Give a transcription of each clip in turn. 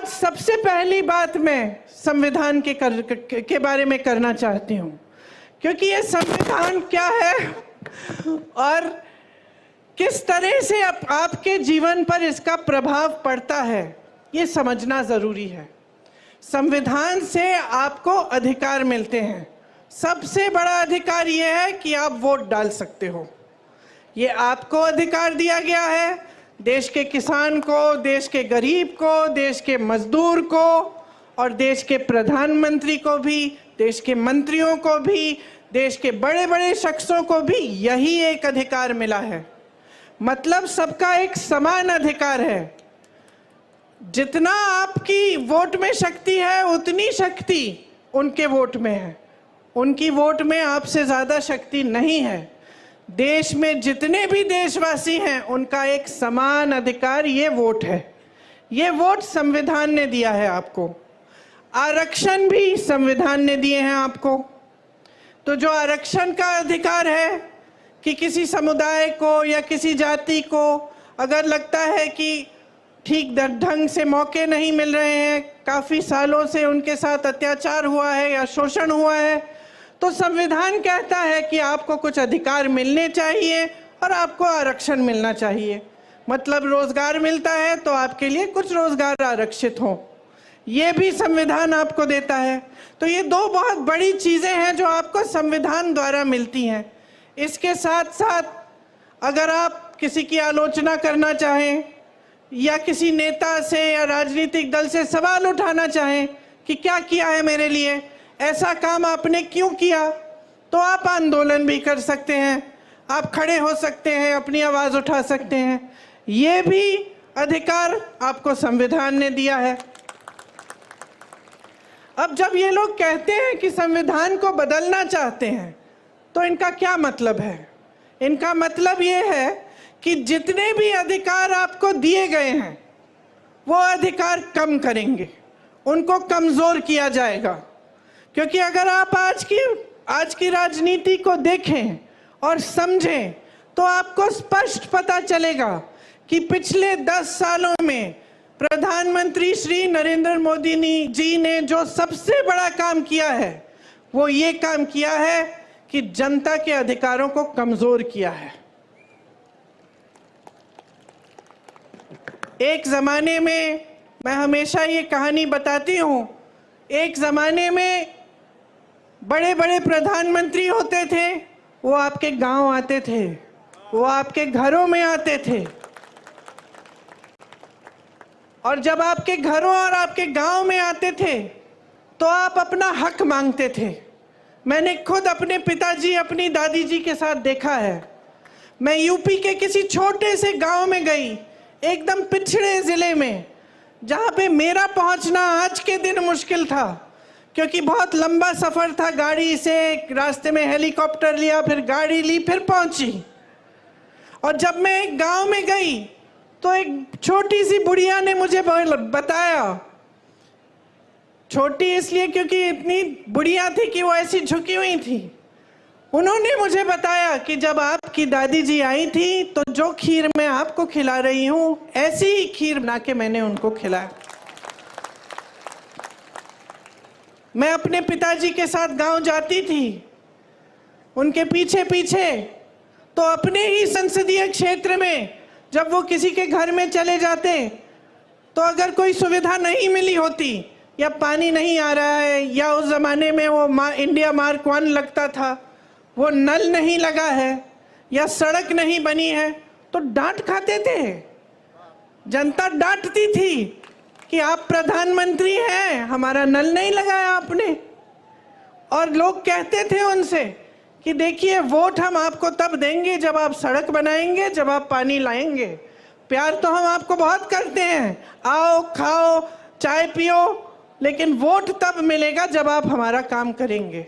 सबसे पहली बात मैं संविधान के बारे में करना चाहती हूँ, क्योंकि ये संविधान क्या है और किस तरह से आपके जीवन पर इसका प्रभाव पड़ता है, ये समझना ज़रूरी है। संविधान से आपको अधिकार मिलते हैं। सबसे बड़ा अधिकार ये है कि आप वोट डाल सकते हो। ये आपको अधिकार दिया गया है, देश के किसान को, देश के गरीब को, देश के मजदूर को और देश के प्रधानमंत्री को भी, देश के मंत्रियों को भी, देश के बड़े बड़े शख्सों को भी यही एक अधिकार मिला है। मतलब सबका एक समान अधिकार है। जितना आपकी वोट में शक्ति है उतनी शक्ति उनके वोट में है। उनकी वोट में आपसे ज़्यादा शक्ति नहीं है। देश में जितने भी देशवासी हैं उनका एक समान अधिकार ये वोट है। ये वोट संविधान ने दिया है आपको। आरक्षण भी संविधान ने दिए हैं आपको। तो जो आरक्षण का अधिकार है कि किसी समुदाय को या किसी जाति को अगर लगता है कि ठीक ढंग से मौके नहीं मिल रहे हैं, काफ़ी सालों से उनके साथ अत्याचार हुआ है या शोषण हुआ है, तो संविधान कहता है कि आपको कुछ अधिकार मिलने चाहिए और आपको आरक्षण मिलना चाहिए। मतलब रोजगार मिलता है तो आपके लिए कुछ रोजगार आरक्षित हो, ये भी संविधान आपको देता है। तो ये दो बहुत बड़ी चीज़ें हैं जो आपको संविधान द्वारा मिलती हैं। इसके साथ साथ अगर आप किसी की आलोचना करना चाहें या किसी नेता से या राजनीतिक दल से सवाल उठाना चाहें कि क्या किया है मेरे लिए, ऐसा काम आपने क्यों किया, तो आप आंदोलन भी कर सकते हैं, आप खड़े हो सकते हैं, अपनी आवाज़ उठा सकते हैं। ये भी अधिकार आपको संविधान ने दिया है। अब जब ये लोग कहते हैं कि संविधान को बदलना चाहते हैं तो इनका क्या मतलब है? इनका मतलब ये है कि जितने भी अधिकार आपको दिए गए हैं वो अधिकार कम करेंगे, उनको कमज़ोर किया जाएगा। क्योंकि अगर आप आज की राजनीति को देखें और समझें तो आपको स्पष्ट पता चलेगा कि पिछले 10 सालों में प्रधानमंत्री श्री नरेंद्र मोदी जी ने जो सबसे बड़ा काम किया है वो ये काम किया है कि जनता के अधिकारों को कमज़ोर किया है। एक ज़माने में, मैं हमेशा ये कहानी बताती हूँ, एक ज़माने में बड़े बड़े प्रधानमंत्री होते थे, वो आपके गांव आते थे, वो आपके घरों में आते थे, और जब आपके घरों और आपके गांव में आते थे तो आप अपना हक मांगते थे। मैंने खुद अपने पिताजी, अपनी दादी जी के साथ देखा है। मैं यूपी के किसी छोटे से गांव में गई, एकदम पिछड़े ज़िले में, जहाँ पे मेरा पहुँचना आज के दिन मुश्किल था क्योंकि बहुत लंबा सफ़र था गाड़ी से। रास्ते में हेलीकॉप्टर लिया, फिर गाड़ी ली, फिर पहुँची। और जब मैं एक गांव में गई तो एक छोटी सी बुढ़िया ने मुझे बताया, छोटी इसलिए क्योंकि इतनी बुढ़िया थी कि वो ऐसी झुकी हुई थी, उन्होंने मुझे बताया कि जब आपकी दादी जी आई थी तो जो खीर मैं आपको खिला रही हूँ ऐसी ही खीर बना के मैंने उनको खिलाया। मैं अपने पिताजी के साथ गांव जाती थी, उनके पीछे पीछे, तो अपने ही संसदीय क्षेत्र में जब वो किसी के घर में चले जाते तो अगर कोई सुविधा नहीं मिली होती, या पानी नहीं आ रहा है, या उस ज़माने में वो इंडिया मार्क 1 लगता था, वो नल नहीं लगा है, या सड़क नहीं बनी है, तो डांट खाते थे। जनता डांटती थी कि आप प्रधानमंत्री हैं, हमारा नल नहीं लगाया आपने। और लोग कहते थे उनसे कि देखिए, वोट हम आपको तब देंगे जब आप सड़क बनाएंगे, जब आप पानी लाएंगे। प्यार तो हम आपको बहुत करते हैं, आओ खाओ चाय पियो, लेकिन वोट तब मिलेगा जब आप हमारा काम करेंगे।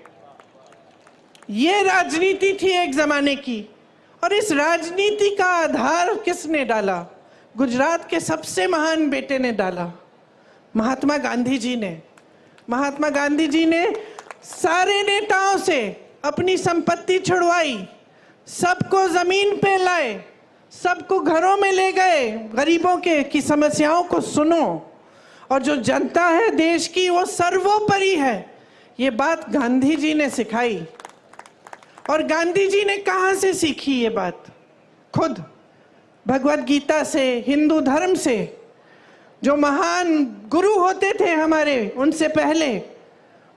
ये राजनीति थी एक ज़माने की। और इस राजनीति का आधार किसने डाला? गुजरात के सबसे महान बेटे ने डाला, महात्मा गांधी जी ने। महात्मा गांधी जी ने सारे नेताओं से अपनी संपत्ति छुड़वाई, सबको ज़मीन पे लाए, सबको घरों में ले गए, गरीबों की समस्याओं को सुनो और जो जनता है देश की वो सर्वोपरि है। ये बात गांधी जी ने सिखाई। और गांधी जी ने कहाँ से सीखी ये बात? खुद भगवत गीता से, हिंदू धर्म से। जो महान गुरु होते थे हमारे उनसे पहले,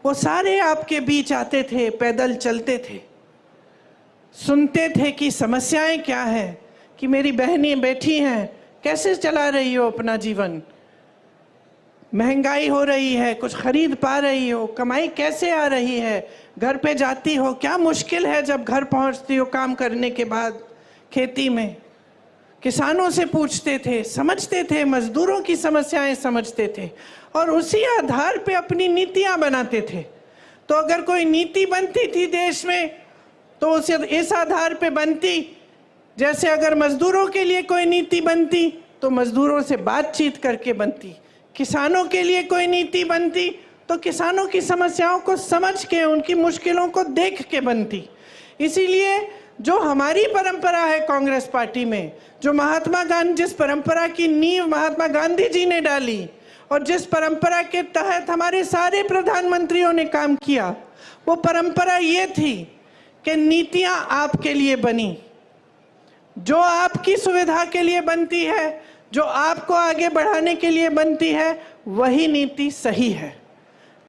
वो सारे आपके बीच आते थे, पैदल चलते थे, सुनते थे कि समस्याएं क्या है, कि मेरी बहनें बैठी हैं, कैसे चला रही हो अपना जीवन, महंगाई हो रही है, कुछ खरीद पा रही हो, कमाई कैसे आ रही है, घर पे जाती हो, क्या मुश्किल है जब घर पहुंचती हो काम करने के बाद खेती में। किसानों से पूछते थे, समझते थे, मजदूरों की समस्याएं समझते थे और उसी आधार पे अपनी नीतियां बनाते थे। तो अगर कोई नीति बनती थी देश में तो उसे इस आधार पे बनती, जैसे अगर मजदूरों के लिए कोई नीति बनती तो मजदूरों से बातचीत करके बनती, किसानों के लिए कोई नीति बनती तो किसानों की समस्याओं को समझ के, उनकी मुश्किलों को देख के बनती। इसीलिए जो हमारी परंपरा है कांग्रेस पार्टी में, जो महात्मा गांधी, जिस परंपरा की नींव महात्मा गांधी जी ने डाली और जिस परंपरा के तहत हमारे सारे प्रधानमंत्रियों ने काम किया, वो परंपरा ये थी कि नीतियां आपके लिए बनी, जो आपकी सुविधा के लिए बनती है, जो आपको आगे बढ़ाने के लिए बनती है, वही नीति सही है।